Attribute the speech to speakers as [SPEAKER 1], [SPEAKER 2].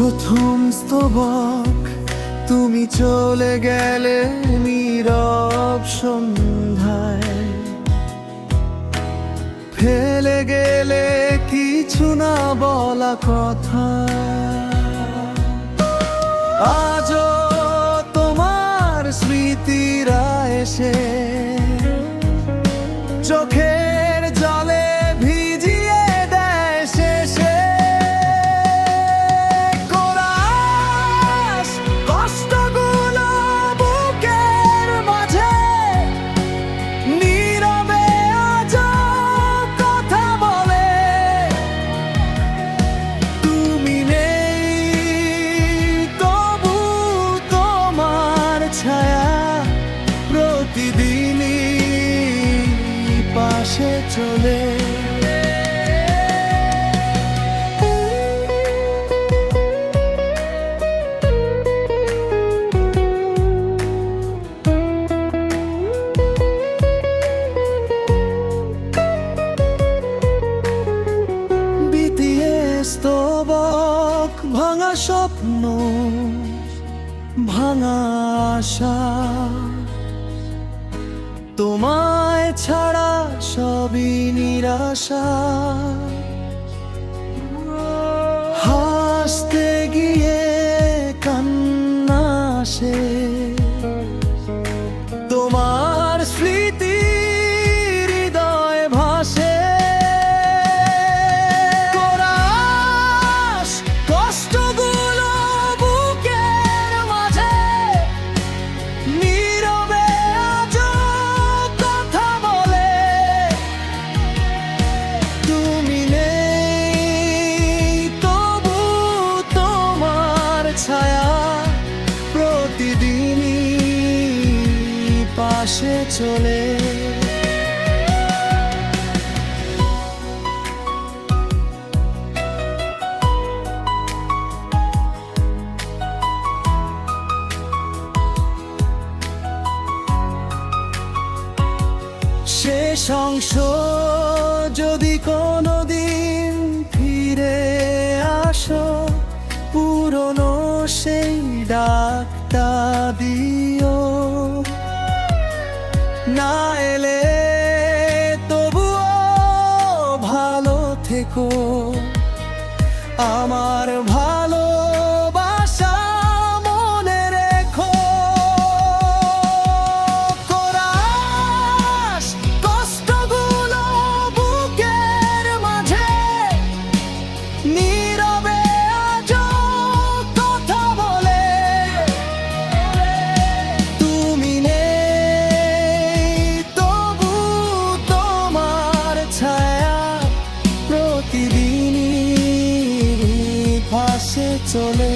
[SPEAKER 1] প্রথম স্তবক তুমি চলে গেলে নীরব সন্ধ্যায়, ফেলে গেলে কিছু না বলা কথা। আজও তোমার স্মৃতিরা এসে চোখের জলে ভিজিয়ে দেয় শেষে। কোরাস কষ্টগুলো বুকের মাঝে নীরবে আজও কথা বলে। তুমি নেই তবু তোমার ছায়া প্রতিদিনই পাশে চলে। স্তবক ভাঙা স্বপ্ন, ভাঙা আশা, তোমায় ছাড়া সবই নিরাশা। হাসতে গিয়ে কান্না আসে, তোমার স্মৃতি হৃদয় ভাসে। কষ্টগুলো বুকের মাঝে নীরবে আজও কথা বলে। তুমি নেই তবু তোমার ছায়া প্রতিদিনই পাশে চলে। শেষ অংশ যদি কোনোদিন ফিরে আসো, পুরনো সেই ডাকটা দিও। না এলে তবুও ভালো থেকো, আমার ভালোবাসা মনে রেখো। কোরাস কষ্টগুলো বুকের মাঝে নীরবে আজও কথা বলে। তুমি নেই তবু তোমার ছায়া প্রতিদিনই পাশে চলে।